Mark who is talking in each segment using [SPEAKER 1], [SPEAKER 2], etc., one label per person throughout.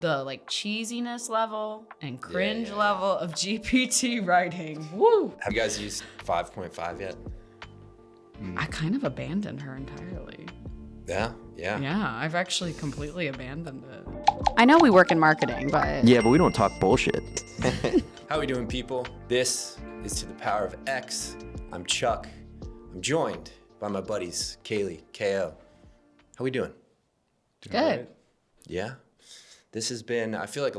[SPEAKER 1] the like cheesiness level and cringe level of GPT writing. Woo!
[SPEAKER 2] Have you guys used 5.5 yet?
[SPEAKER 1] I kind of abandoned her entirely.
[SPEAKER 2] Yeah.
[SPEAKER 1] Yeah, I've actually completely abandoned it. I know we work in marketing, but...
[SPEAKER 3] Yeah, but we don't talk bullshit.
[SPEAKER 2] How we doing, people? This is To the Power of X. I'm Chuck. I'm joined by my buddies, Kayleigh, KO. How we doing?
[SPEAKER 1] Good.
[SPEAKER 2] Yeah. This has been, I feel like, a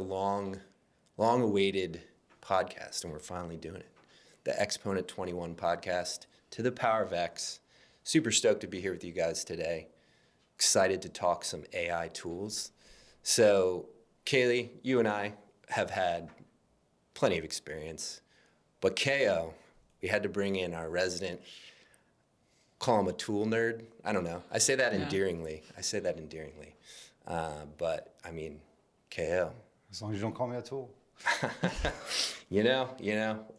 [SPEAKER 2] long-awaited podcast, and we're finally doing it. The Exponent 21 podcast, To the Power of X. Super stoked to be here with you guys today. Excited to talk some AI tools. So, Kayleigh, you and I have had plenty of experience, but KO, we had to bring in our resident, call him a tool nerd. I don't know. I say that endearingly. But I mean, KO.
[SPEAKER 4] As long as you don't call me a tool.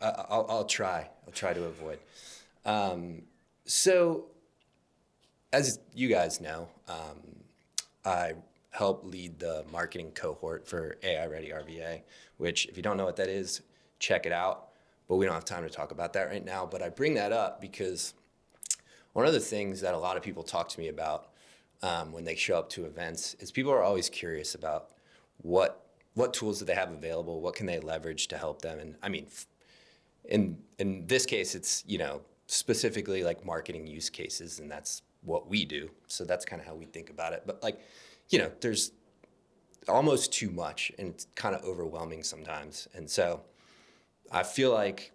[SPEAKER 2] I'll try. I'll try to avoid. So, as you guys know, I help lead the marketing cohort for AI Ready RVA, which, if you don't know what that is, check it out. But we don't have time to talk about that right now. But I bring that up because one of the things that a lot of people talk to me about when they show up to events is people are always curious about what tools do they have available, what can they leverage to help them. And I mean, in this case, it's, specifically like marketing use cases, and that's what we do. So that's kind of how we think about it. But there's almost too much, and it's kind of overwhelming sometimes. And so I feel like,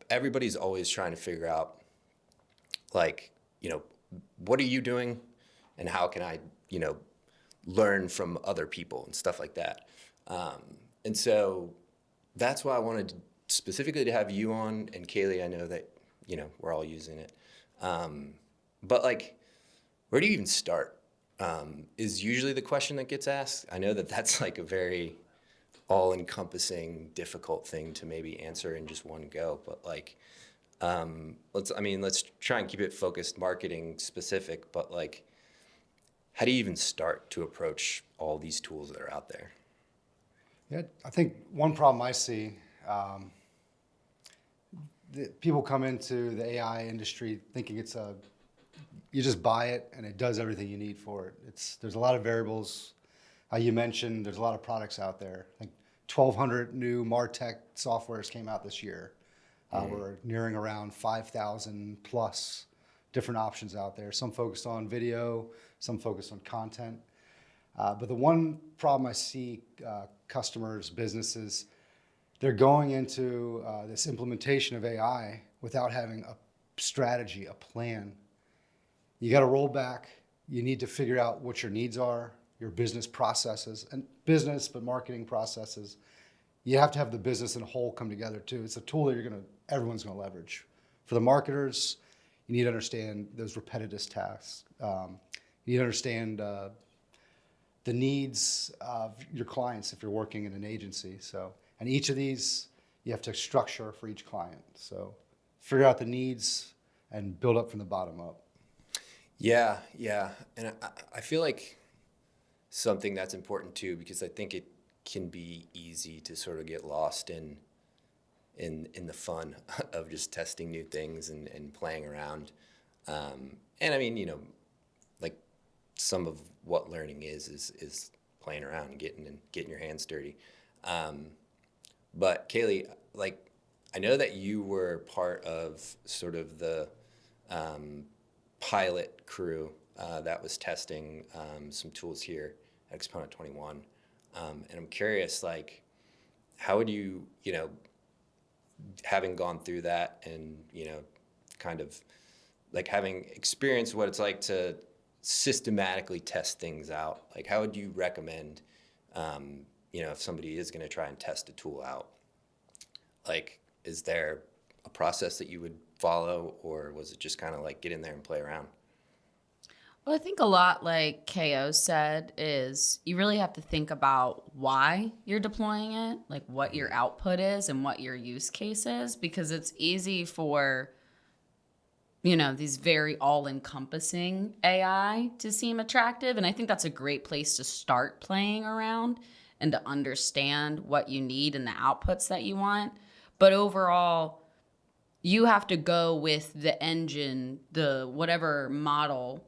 [SPEAKER 2] everybody's always trying to figure out, what are you doing and how can I, learn from other people and stuff like that. And so that's why I wanted specifically to have you on, and Kayleigh, I know that, we're all using it. But where do you even start? Is usually the question that gets asked. I know that that's like a very all-encompassing, difficult thing to maybe answer in just one go. But let's try and keep it focused, marketing specific. But how do you even start to approach all these tools that are out there?
[SPEAKER 4] Yeah, I think one problem I see, people come into the AI industry thinking you just buy it and it does everything you need for it. There's a lot of variables. You mentioned there's a lot of products out there. 1,200 new MarTech softwares came out this year. We're nearing around 5,000 plus different options out there. Some focused on video, some focused on content. But the one problem I see customers, businesses, they're going into this implementation of AI without having a strategy, a plan. You got to roll back. You need to figure out what your needs are, your business processes, and but marketing processes. You have to have the business in a whole come together too. It's a tool that everyone's going to leverage. For the marketers, you need to understand those repetitive tasks. You need to understand the needs of your clients if you're working in an agency. And each of these, you have to structure for each client. So figure out the needs and build up from the bottom up.
[SPEAKER 2] Yeah. And I feel like something that's important too, because I think it can be easy to sort of get lost in the fun of just testing new things and playing around. And I mean, some of what learning is playing around and getting your hands dirty. But Kayleigh, I know that you were part of sort of the pilot crew that was testing some tools here at Exponent 21. And I'm curious, how would you, having gone through that and, kind of having experienced what it's like to systematically test things out, how would you recommend, if somebody is going to try and test a tool out, is there a process that you would follow, or was it just kind of get in there and play around?
[SPEAKER 1] Well, I think a lot like KO said is you really have to think about why you're deploying it, what your output is and what your use case is, because it's easy for, these very all-encompassing AI to seem attractive. And I think that's a great place to start playing around and to understand what you need and the outputs that you want. But overall, you have to go with the engine, the whatever model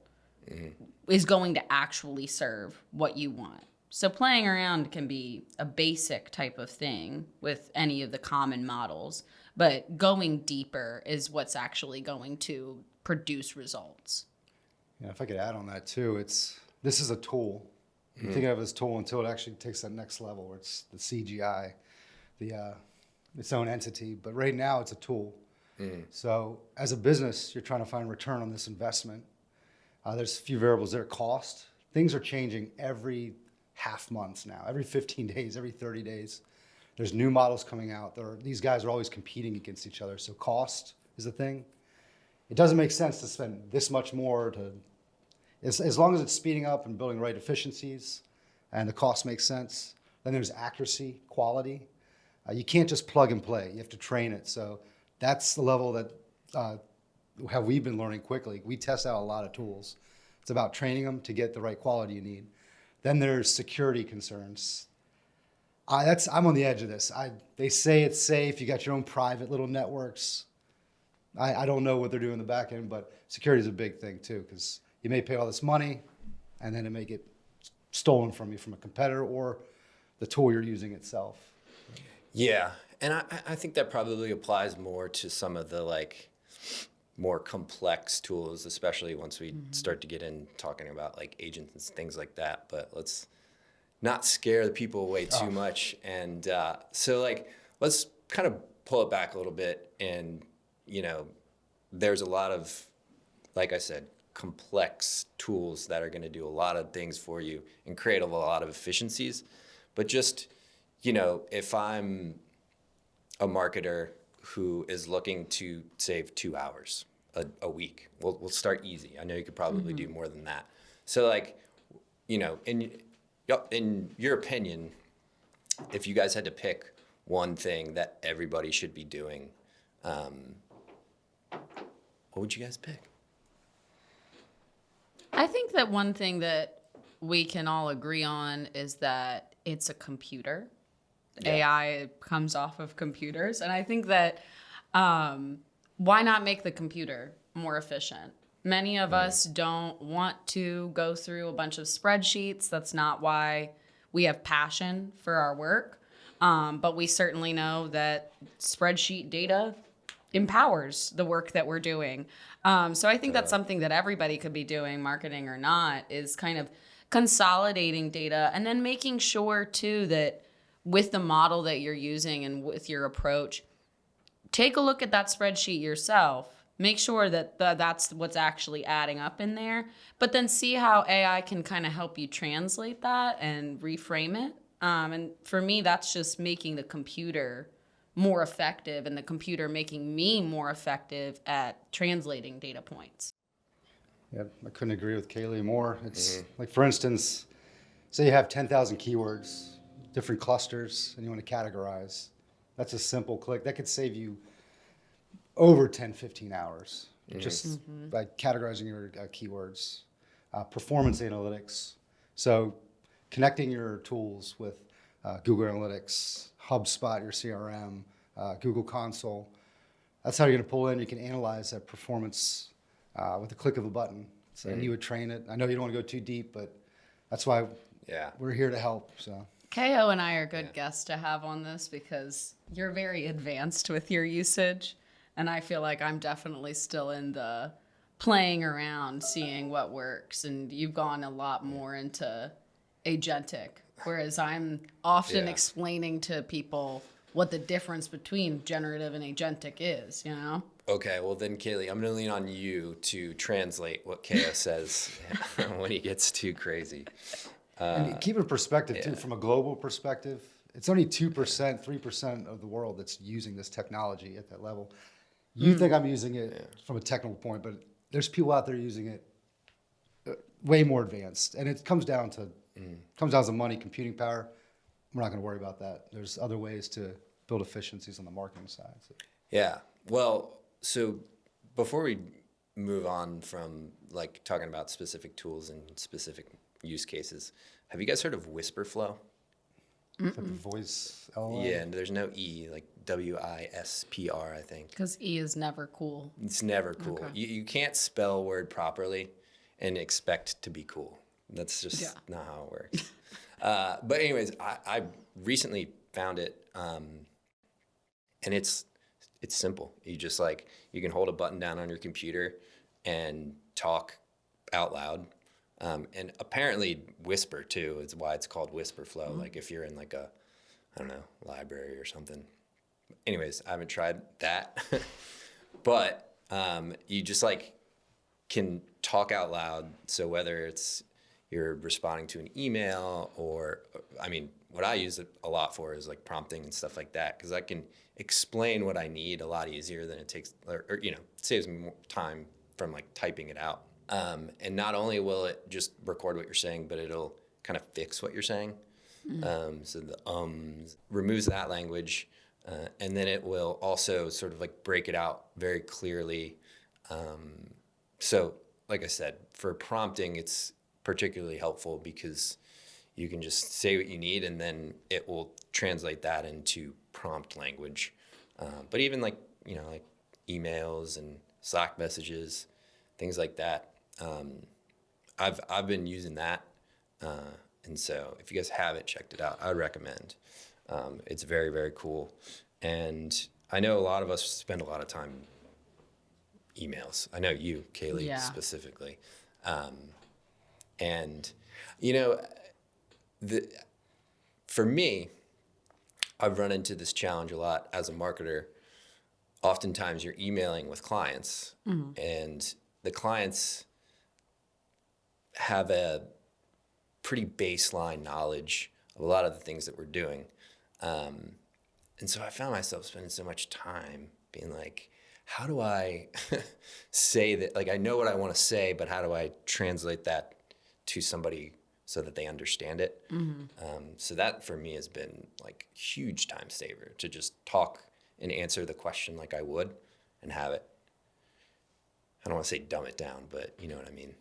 [SPEAKER 1] is going to actually serve what you want. So playing around can be a basic type of thing with any of the common models, but going deeper is what's actually going to produce results.
[SPEAKER 4] Yeah, if I could add on that too, this is a tool. You think of it as a tool until it actually takes that next level where it's the CGI, its own entity. But right now it's a tool. So as a business, you're trying to find return on this investment. There's a few variables there. Cost. Things are changing every half months now, every 15 days, every 30 days. There's new models coming out. These guys are always competing against each other. So cost is the thing. It doesn't make sense to spend this much more as long as it's speeding up and building the right efficiencies and the cost makes sense. Then there's accuracy, quality. You can't just plug and play. You have to train it. So that's the level that how we've been learning quickly. We test out a lot of tools. It's about training them to get the right quality you need. Then there's security concerns. I'm on the edge of this. They say it's safe. You got your own private little networks. I don't know what they're doing in the back end, but security is a big thing too, because you may pay all this money and then it may get stolen from you from a competitor or the tool you're using itself.
[SPEAKER 2] Yeah, and I think that probably applies more to some of the more complex tools, especially once we start to get in talking about agents and things like that. But let's not scare the people away too much. And so let's kind of pull it back a little bit. And there's a lot of, like I said, complex tools that are going to do a lot of things for you and create a lot of efficiencies. But just if I'm a marketer who is looking to save 2 hours a week, we'll start easy. I know you could probably do more than that. So in your opinion, if you guys had to pick one thing that everybody should be doing, what would you guys pick?
[SPEAKER 1] I think that one thing that we can all agree on is that it's a computer.
[SPEAKER 2] Yeah.
[SPEAKER 1] AI comes off of computers. And I think that why not make the computer more efficient? Many of us don't want to go through a bunch of spreadsheets. That's not why we have passion for our work. But we certainly know that spreadsheet data empowers the work that we're doing. So I think that's something that everybody could be doing, marketing or not, is kind of consolidating data and then making sure too that with the model that you're using and with your approach, take a look at that spreadsheet yourself. Make sure that that's what's actually adding up in there, but then see how AI can kind of help you translate that and reframe it. And for me, that's just making the computer more effective and the computer making me more effective at translating data points.
[SPEAKER 4] Yeah, I couldn't agree with Kayleigh more. It's for instance, say you have 10,000 keywords, different clusters, and you want to categorize. That's a simple click. That could save you over 10, 15 hours just by categorizing your keywords. Performance analytics. So connecting your tools with Google Analytics, HubSpot, your CRM, Google Console. That's how you're going to pull in. You can analyze that performance with the click of a button. So you would train it. I know you don't want to go too deep, but that's why we're here to help. So
[SPEAKER 1] KO and I are good guests to have on this because you're very advanced with your usage. And I feel like I'm definitely still in the playing around, seeing what works. And you've gone a lot more into agentic, whereas I'm often explaining to people what the difference between generative and agentic is,
[SPEAKER 2] Okay, well then, Kayleigh, I'm going to lean on you to translate what KO says when he gets too crazy.
[SPEAKER 4] And keep in perspective, too, from a global perspective, it's only 2%, 3% of the world that's using this technology at that level. You think I'm using it from a technical point, but there's people out there using it way more advanced. And it comes down to money, computing power. We're not going to worry about that. There's other ways to build efficiencies on the marketing side. So.
[SPEAKER 2] Yeah. Well, so before we move on from talking about specific tools and specific use cases, have you guys heard of Wispr Flow?
[SPEAKER 4] It's like the voice LLM.
[SPEAKER 2] Yeah, and there's no E, like WISPR, I think.
[SPEAKER 1] Because E is never cool.
[SPEAKER 2] It's never cool.
[SPEAKER 1] Okay.
[SPEAKER 2] You can't spell a word properly and expect to be cool. That's just
[SPEAKER 1] Yeah.
[SPEAKER 2] not how it works. But anyways, I recently found it, and it's simple. You just like, you can hold a button down on your computer and talk out loud. And apparently Whisper too is why it's called Wispr Flow. Like if you're in like a, I don't know, library or something. Anyways, I haven't tried that, but you just like can talk out loud. So whether it's you're responding to an email or, I mean, what I use it a lot for is like prompting and stuff like that, because I can explain what I need a lot easier than it takes, or you know, it saves me more time from like typing it out. And not only will it just record what you're saying, but it'll kind of fix what you're saying. So the removes that language, and then it will also sort of like break it out very clearly. So like I said, for prompting, it's particularly helpful because you can just say what you need and then it will translate that into prompt language. But even like, you know, like emails and Slack messages, things like that. I've been using that, and so if you guys haven't checked it out, I would recommend. It's very, very cool, and I know a lot of us spend a lot of time emails. I know you, Kayleigh,
[SPEAKER 1] Yeah.
[SPEAKER 2] specifically, and you know, for me, I've run into this challenge a lot as a marketer. Oftentimes, you're emailing with clients, and the clients have a pretty baseline knowledge of a lot of the things that we're doing. And so I found myself spending so much time being like, how do I say that? Like, I know what I want to say, but how do I translate that to somebody so that they understand it? So that for me has been like huge time saver to just talk and answer the question like I would and have it. I don't want to say dumb it down, but you know what I mean.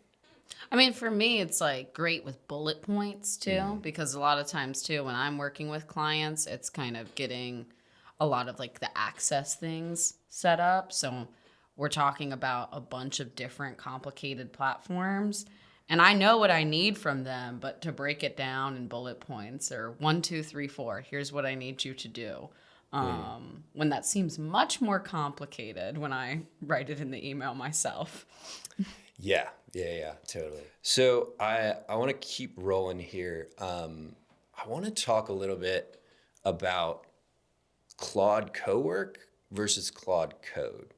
[SPEAKER 1] I mean, for me, it's like great with bullet points too, because a lot of times too, when I'm working with clients, it's kind of getting a lot of like the access things set up. So we're talking about a bunch of different complicated platforms, and I know what I need from them, but to break it down in bullet points or 1, 2, 3, 4, here's what I need you to do. When that seems much more complicated when I write it in the email myself.
[SPEAKER 2] Yeah, totally. So I want to keep rolling here. I want to talk a little bit about Claude Cowork versus Claude Code.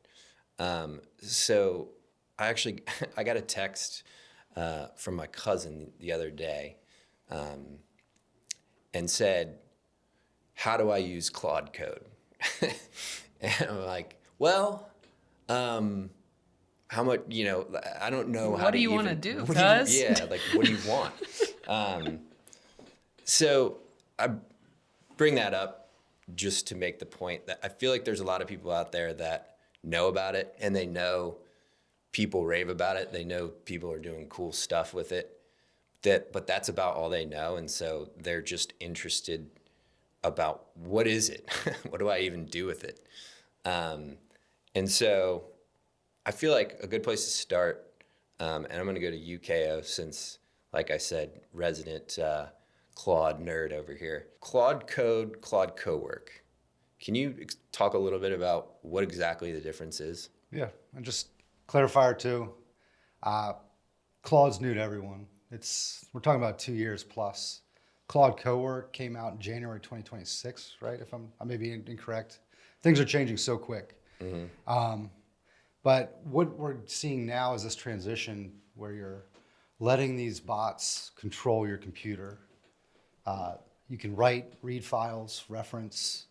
[SPEAKER 2] So I got a text from my cousin the other day, and said, how do I use Claude Code? And I'm like, well, how much, you know, I don't know how
[SPEAKER 1] What
[SPEAKER 2] to
[SPEAKER 1] do you
[SPEAKER 2] even,
[SPEAKER 1] want to do,
[SPEAKER 2] what
[SPEAKER 1] cuz?
[SPEAKER 2] yeah, like, what do you want? So I bring that up just to make the point that I feel like there's a lot of people out there that know about it, and they know people rave about it. They know people are doing cool stuff with it, but that's about all they know. And so they're just interested about what is it? What do I even do with it? And so I feel like a good place to start, and I'm going to go to UKO since, like I said, resident Claude nerd over here. Claude Code, Claude Cowork. Can you talk a little bit about what exactly the difference is?
[SPEAKER 4] Yeah, and just clarifier too. Claude's new to everyone. We're talking about 2 years plus. Claude Cowork came out in January 2026, right? If I may be incorrect. Things are changing so quick. But what we're seeing now is this transition where you're letting these bots control your computer. You can write, read files, reference.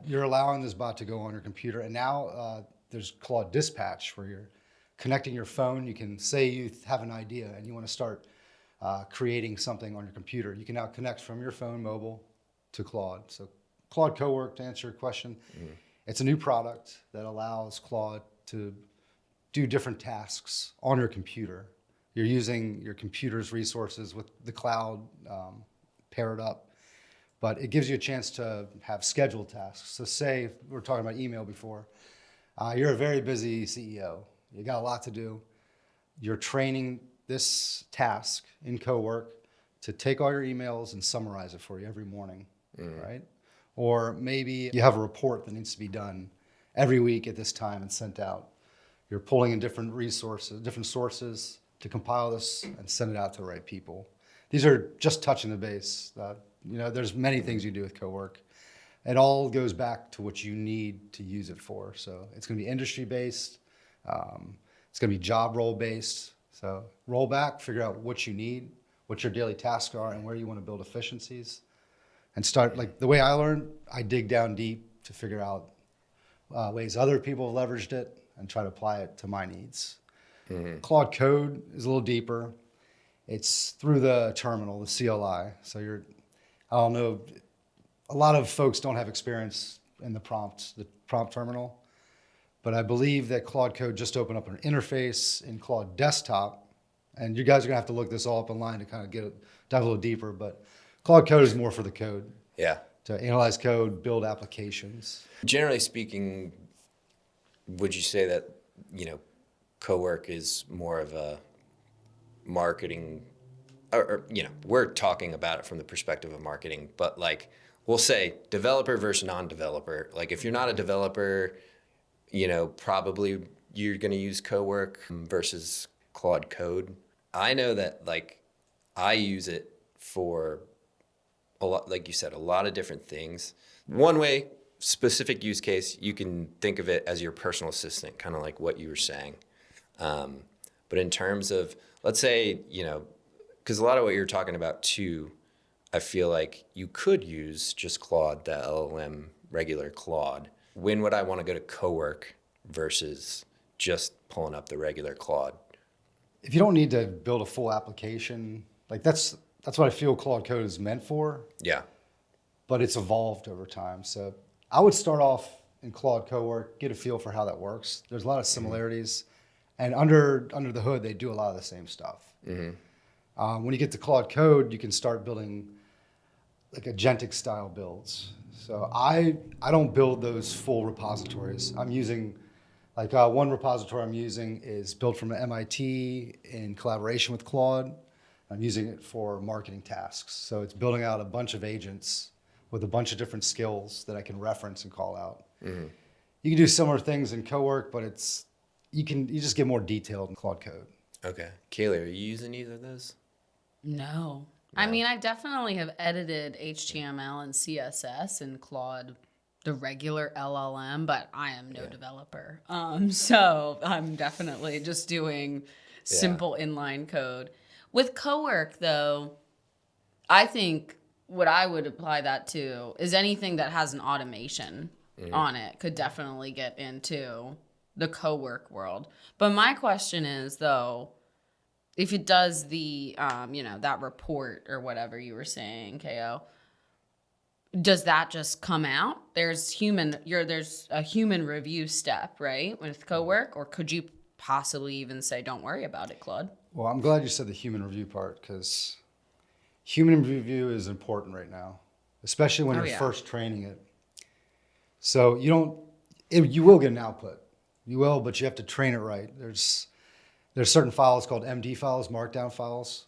[SPEAKER 4] You're allowing this bot to go on your computer. And now there's Claude Dispatch, where you're connecting your phone. You can say you have an idea and you want to start creating something on your computer. You can now connect from your phone mobile to Claude. So Claude Cowork, to answer your question, it's a new product that allows Claude to do different tasks on your computer. You're using your computer's resources with the cloud paired up, but it gives you a chance to have scheduled tasks. So say we were talking about email before. You're a very busy CEO. You got a lot to do. You're training this task in Cowork to take all your emails and summarize it for you every morning, right? Or maybe you have a report that needs to be done every week at this time and sent out. You're pulling in different resources, different sources to compile this and send it out to the right people. These are just touching the base. There's many things you do with Cowork. It all goes back to what you need to use it for. So it's going to be industry-based. It's going to be job role-based. So roll back, figure out what you need, what your daily tasks are, and where you want to build efficiencies. And start, like the way I learned, I dig down deep to figure out ways other people have leveraged it and try to apply it to my needs. Claude Code is a little deeper. It's through the terminal, the CLI. So I don't know, a lot of folks don't have experience in the prompt terminal, but I believe that Claude Code just opened up an interface in Claude Desktop, and you guys are gonna have to look this all up online to kind of dive a little deeper, but Claude Code is more for the code.
[SPEAKER 2] Yeah.
[SPEAKER 4] To analyze code, build applications.
[SPEAKER 2] Generally speaking, would you say that, Cowork is more of a marketing, or we're talking about it from the perspective of marketing, but like, we'll say developer versus non-developer. Like if you're not a developer, probably you're going to use Cowork versus Claude Code. I know that like I use it for a lot, like you said, a lot of different things. One way, specific use case, you can think of it as your personal assistant, kind of like what you were saying. But in terms of, let's say, because a lot of what you're talking about too, I feel like you could use just Claude, the LLM, regular Claude. When would I want to go to Cowork versus just pulling up the regular Claude?
[SPEAKER 4] If you don't need to build a full application, like that's what I feel Claude Code is meant for.
[SPEAKER 2] Yeah.
[SPEAKER 4] But it's evolved over time. So I would start off in Claude Cowork, get a feel for how that works. There's a lot of similarities. And under the hood, they do a lot of the same stuff. When you get to Claude Code, you can start building like agentic style builds. So I don't build those full repositories. I'm using, like one repository I'm using is built from MIT in collaboration with Claude. I'm using it for marketing tasks. So it's building out a bunch of agents with a bunch of different skills that I can reference and call out. You can do similar things in Cowork, but you just get more detailed in Claude Code.
[SPEAKER 2] Okay. Kayleigh, are you using either of those?
[SPEAKER 1] No. I mean, I definitely have edited HTML and CSS in Claude, the regular LLM, but I am no developer. So I'm definitely just doing simple inline code. With Cowork, though, I think what I would apply that to is anything that has an automation on it could definitely get into the Cowork world. But my question is, though, if it does the, that report or whatever you were saying, KO, does that just come out? There's a human review step, right, with Cowork? Or could you possibly even say, don't worry about it, Claude?
[SPEAKER 4] Well, I'm glad you said the human review part, because human review is important right now, especially when you're first training it. So you will get an output. You will, but you have to train it right. There's certain files called MD files, markdown files,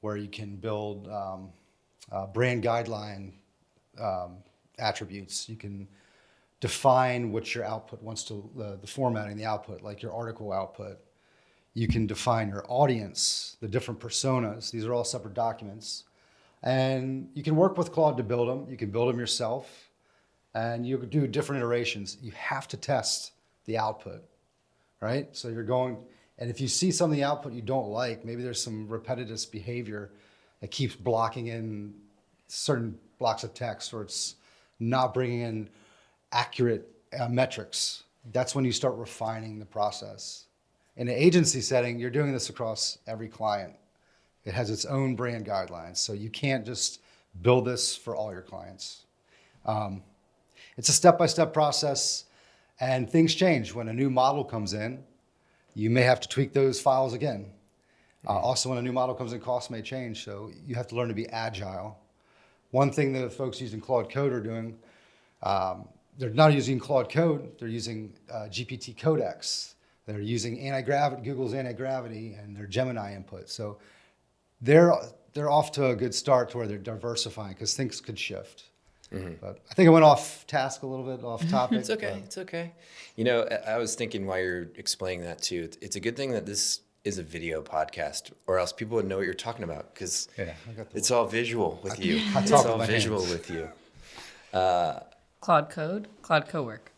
[SPEAKER 4] where you can build brand guideline attributes. You can define what your output wants to, the formatting, the output, like your article output. You can define your audience, the different personas. These are all separate documents. And you can work with Claude to build them. You can build them yourself. And you can do different iterations. You have to test the output, right? So you're going, and if you see some of the output you don't like, maybe there's some repetitive behavior that keeps blocking in certain blocks of text, or it's not bringing in accurate metrics. That's when you start refining the process. In an agency setting, you're doing this across every client. It has its own brand guidelines, so you can't just build this for all your clients. It's a step-by-step process, and things change. When a new model comes in, you may have to tweak those files again. Also, when a new model comes in, costs may change, so you have to learn to be agile. One thing that the folks using Claude Code are doing, they're not using Claude Code, they're using GPT Codex. They're using Google's anti-gravity and their Gemini input. So they're off to a good start to where they're diversifying because things could shift. Mm-hmm. But I think I went off task a little bit, off topic.
[SPEAKER 2] It's okay. It's okay. You know, I was thinking while you're explaining that too, it's a good thing that this is a video podcast, or else people would know what you're talking about because it's all visual with you. It's all visual with you.
[SPEAKER 1] Claude Code, Claude Cowork.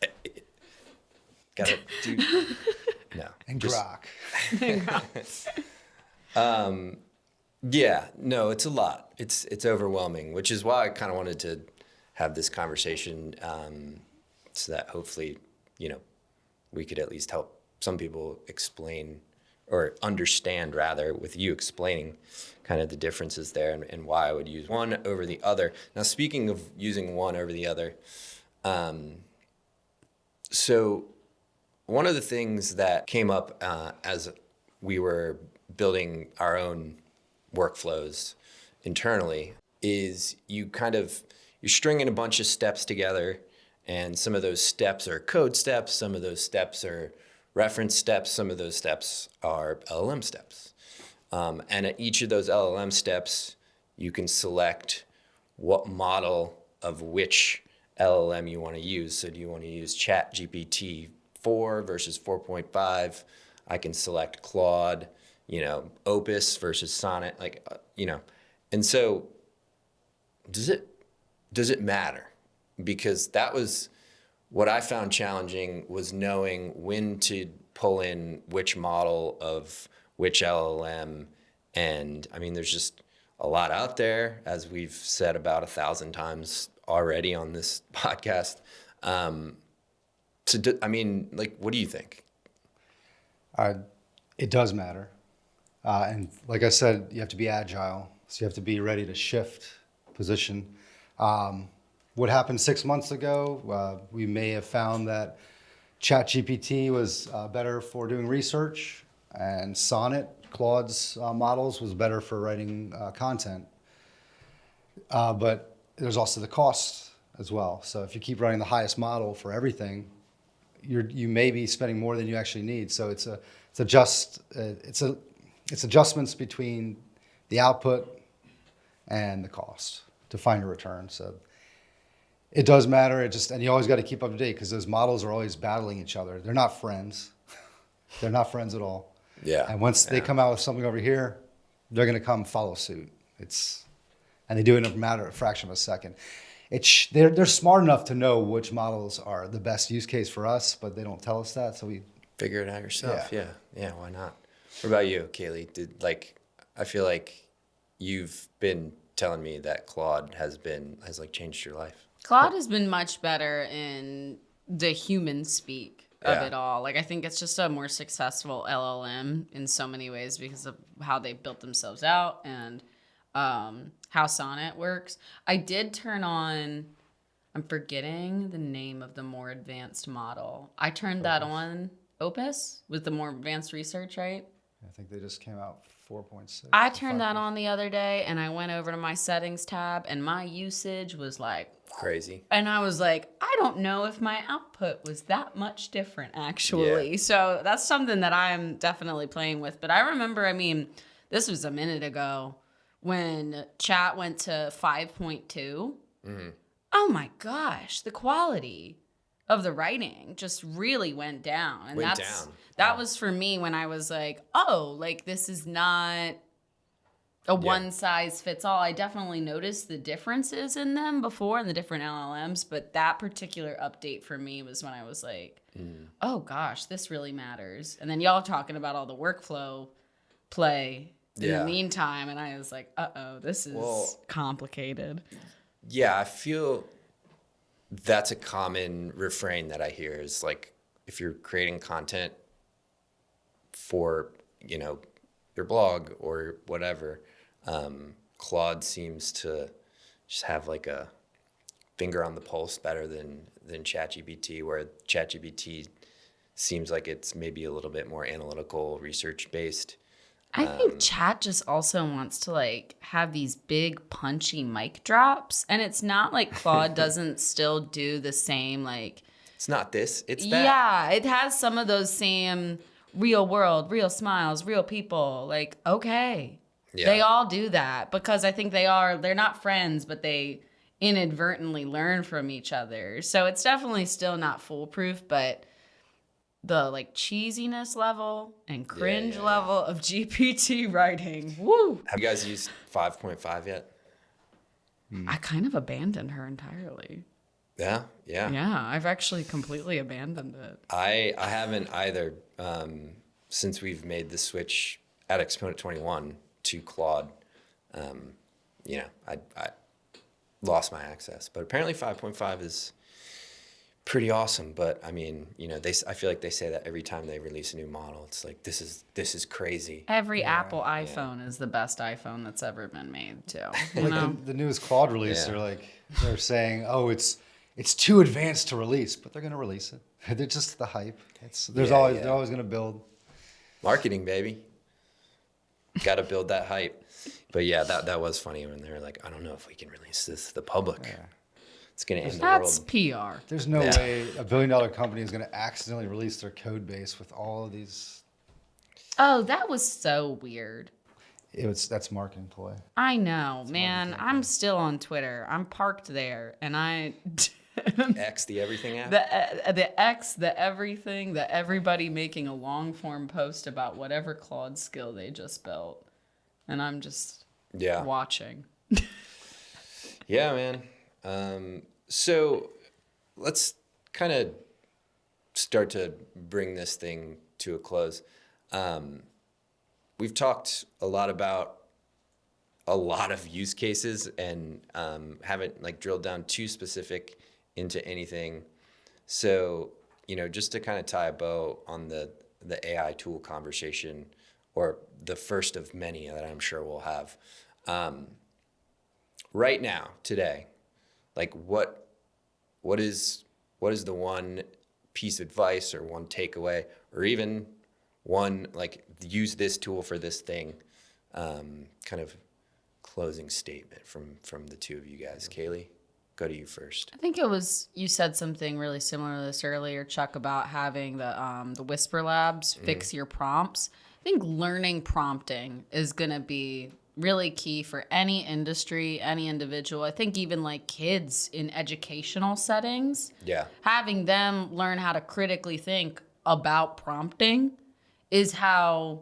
[SPEAKER 2] Got it, dude. No.
[SPEAKER 4] And Grok.
[SPEAKER 2] Yeah, no, it's a lot. It's overwhelming, which is why I kind of wanted to have this conversation so that hopefully, we could at least help some people explain or understand, rather, with you explaining kind of the differences there and why I would use one over the other. Now, speaking of using one over the other, so one of the things that came up as we were building our own workflows internally is you're stringing a bunch of steps together, and some of those steps are code steps, some of those steps are reference steps, some of those steps are LLM steps. And at each of those LLM steps, you can select what model of which LLM you want to use. So do you want to use ChatGPT 4 versus 4.5? I can select Claude, Opus versus Sonnet, and so does it matter? Because that was what I found challenging, was knowing when to pull in which model of which LLM. And I mean, there's just a lot out there, as we've said about 1,000 times already on this podcast. What do you think?
[SPEAKER 4] It does matter. And like I said, you have to be agile. So you have to be ready to shift position. What happened 6 months ago, we may have found that ChatGPT was better for doing research, and Sonnet, Claude's models, was better for writing content. But there's also the cost as well. So if you keep running the highest model for everything, you may be spending more than you actually need. So it's adjustments between the output and the cost to find a return. So it does matter. And you always got to keep up to date because those models are always battling each other. They're not friends. They're not friends at all.
[SPEAKER 2] Yeah.
[SPEAKER 4] And once they come out with something over here, they're going to come follow suit. And they do it in a fraction of a second. They're smart enough to know which models are the best use case for us, but they don't tell us that. So we
[SPEAKER 2] figure it out yourself. Yeah. Why not? What about you, Kayleigh? I feel like you've been telling me that Claude has changed your life.
[SPEAKER 1] Claude has been much better in the human speak of it all. I think it's just a more successful LLM in so many ways because of how they built themselves out and how Sonnet works. I did turn on, I'm forgetting the name of the more advanced model. I turned that on, Opus, with the more advanced research, right?
[SPEAKER 4] I think they just came out 4.6.
[SPEAKER 1] I turned that on the other day, and I went over to my settings tab, and my usage was
[SPEAKER 2] crazy.
[SPEAKER 1] And I was like, I don't know if my output was that much different, actually. Yeah. So that's something that I'm definitely playing with. But I remember, this was a minute ago when chat went to 5.2. Mm-hmm. Oh my gosh, the quality of the writing just really went down. And that was for me when I was like, this is not a one size fits all. I definitely noticed the differences in them before in the different LLMs, but that particular update for me was when I was like, oh gosh, this really matters. And then y'all talking about all the workflow play in the meantime, and I was like, this is complicated.
[SPEAKER 2] Yeah, I feel that's a common refrain that I hear is if you're creating content for, your blog or whatever, Claude seems to just have a finger on the pulse better than ChatGPT, where ChatGPT seems like it's maybe a little bit more analytical, research based.
[SPEAKER 1] I think chat just also wants to like have these big punchy mic drops, and it's not like Claude doesn't still do the same like.
[SPEAKER 2] It's not this, it's that.
[SPEAKER 1] Yeah, it has some of those same real world, real smiles, real people. Like, okay.
[SPEAKER 2] Yeah.
[SPEAKER 1] They all do that because I think they're not friends, but they inadvertently learn from each other. So it's definitely still not foolproof, but the like cheesiness level and cringe level of GPT writing, woo.
[SPEAKER 2] Have you guys used 5.5 yet?
[SPEAKER 1] I kind of abandoned her entirely.
[SPEAKER 2] Yeah.
[SPEAKER 1] Yeah, I've actually completely abandoned it.
[SPEAKER 2] I haven't either since we've made the switch at Exponent 21 to Claude. I lost my access, but apparently 5.5 is pretty awesome. But I mean, I feel like they say that every time they release a new model. It's like this is crazy.
[SPEAKER 1] Every Apple iPhone is the best iPhone that's ever been made, too. You know?
[SPEAKER 4] Like the newest Claude release,
[SPEAKER 2] Yeah.
[SPEAKER 4] they're saying, oh, it's too advanced to release, but they're going to release it. They're just the hype. They're always going to build.
[SPEAKER 2] Marketing, baby. Got to build that hype. But yeah, that was funny when they were like, I don't know if we can release this to the public. Yeah. It's going to end the
[SPEAKER 1] That's
[SPEAKER 2] world.
[SPEAKER 1] PR.
[SPEAKER 4] There's no way a $1 billion company is going to accidentally release their code base with all of these.
[SPEAKER 1] Oh, that was so weird.
[SPEAKER 4] That's marketing ploy.
[SPEAKER 1] I know, man. I'm still on Twitter. I'm parked there, and I
[SPEAKER 2] X, the everything app.
[SPEAKER 1] the X, the everything, the everybody making a long form post about whatever Claude skill they just built, and I'm just watching.
[SPEAKER 2] Yeah, man. So let's kind of start to bring this thing to a close. We've talked a lot about a lot of use cases and haven't like drilled down too specific into anything. So, just to kind of tie a bow on the AI tool conversation, or the first of many that I'm sure we'll have. Right now, today, like what is the one piece of advice or one takeaway or even one like use this tool for this thing kind of closing statement from the two of you guys? Kayleigh, go to you first.
[SPEAKER 1] I think you said something really similar to this earlier, Chuck, about having the Wispr Labs fix your prompts. I think learning prompting is going to be really key for any industry, any individual. I think even like kids in educational settings, having them learn how to critically think about prompting is how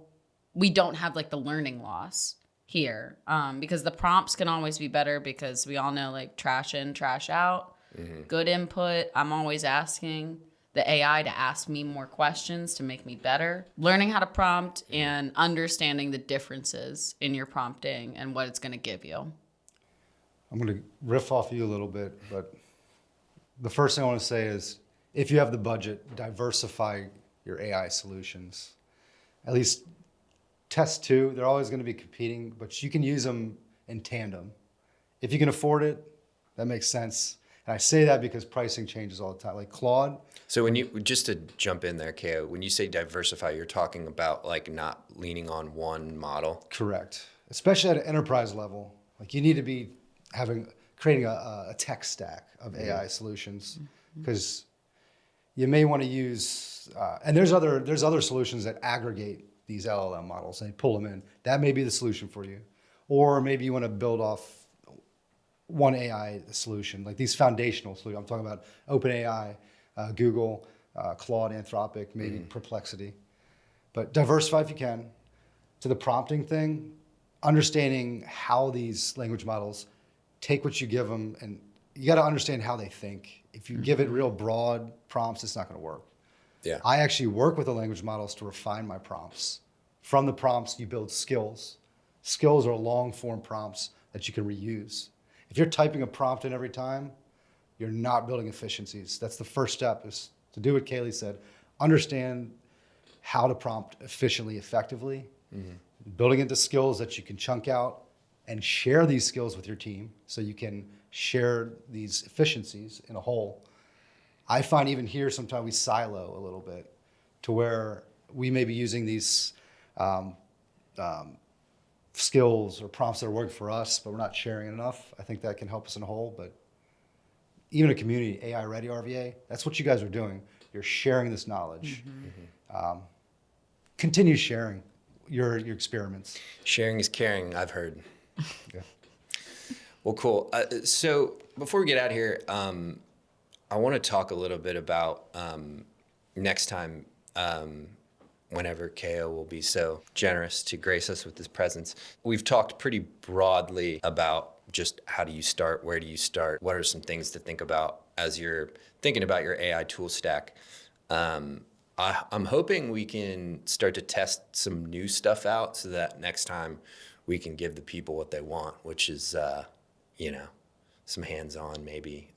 [SPEAKER 1] we don't have like the learning loss here. Because the prompts can always be better because we all know like trash in, trash out, good input. I'm always asking the AI to ask me more questions to make me better. Learning how to prompt and understanding the differences in your prompting and what it's going to give you.
[SPEAKER 4] I'm going to riff off you a little bit, but the first thing I want to say is if you have the budget, diversify your AI solutions. At least test two. They're always going to be competing, but you can use them in tandem. If you can afford it, that makes sense. And I say that because pricing changes all the time. Like Claude.
[SPEAKER 2] So just to jump in there, Ko, when you say diversify, you're talking about like not leaning on one model?
[SPEAKER 4] Correct. Especially at an enterprise level. Like you need to be creating a tech stack of AI solutions, because you may want to use, and there's other solutions that aggregate these LLM models and pull them in. That may be the solution for you. Or maybe you want to build off one AI solution, like these foundational solutions. I'm talking about OpenAI, Google, Claude, Anthropic, maybe Perplexity. But diversify if you can. To the prompting thing, understanding how these language models take what you give them, and you got to understand how they think. If you give it real broad prompts, it's not going to work.
[SPEAKER 2] Yeah.
[SPEAKER 4] I actually work with the language models to refine my prompts. From the prompts, you build skills. Skills are long form prompts that you can reuse. If you're typing a prompt in every time, you're not building efficiencies. That's the first step, is to do what Kayleigh said. Understand how to prompt efficiently, effectively. Building into skills that you can chunk out and share these skills with your team so you can share these efficiencies in a whole. I find even here sometimes we silo a little bit to where we may be using these skills or prompts that are working for us, but we're not sharing it enough. I think that can help us in a whole. But even a community, AI Ready RVA, that's what you guys are doing. You're sharing this knowledge. Continue sharing your experiments.
[SPEAKER 2] Sharing is caring, I've heard.
[SPEAKER 4] Yeah.
[SPEAKER 2] Well, cool. So before we get out of here, I want to talk a little bit about next time, whenever KO will be so generous to grace us with his presence. We've talked pretty broadly about just how do you start, where do you start, what are some things to think about as you're thinking about your AI tool stack. I'm hoping we can start to test some new stuff out so that next time we can give the people what they want, which is, some hands-on maybe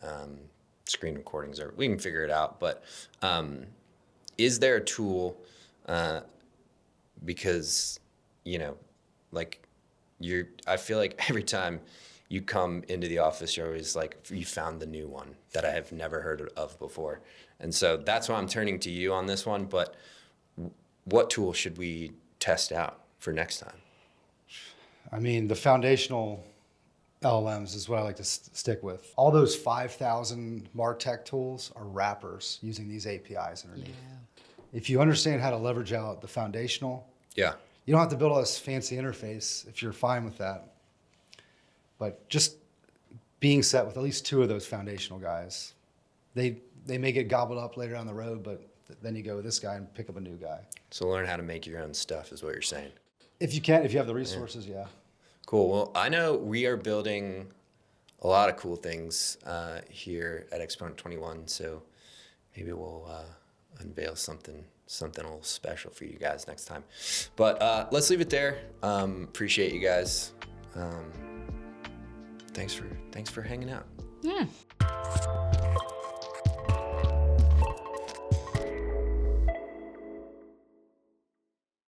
[SPEAKER 2] screen recordings, or we can figure it out. But is there a tool, because, I feel like every time you come into the office, you're always like, you found the new one that I have never heard of before. And so that's why I'm turning to you on this one. But what tool should we test out for next time?
[SPEAKER 4] I mean, the foundational LLMs is what I like to stick with. All those 5,000 MarTech tools are wrappers using these APIs underneath.
[SPEAKER 1] Yeah.
[SPEAKER 4] If you understand how to leverage out the foundational,
[SPEAKER 2] Yeah.
[SPEAKER 4] you don't have to build all this fancy interface if you're fine with that. But just being set with at least 2 of those foundational guys, they may get gobbled up later down the road, but then you go with this guy and pick up a new guy.
[SPEAKER 2] So learn how to make your own stuff is what you're saying.
[SPEAKER 4] If you can, if you have the resources, yeah.
[SPEAKER 2] Cool. Well, I know we are building a lot of cool things here at Exponent 21, so maybe we'll unveil something a little special for you guys next time. But let's leave it there. Appreciate you guys. Thanks for hanging out.
[SPEAKER 1] Yeah.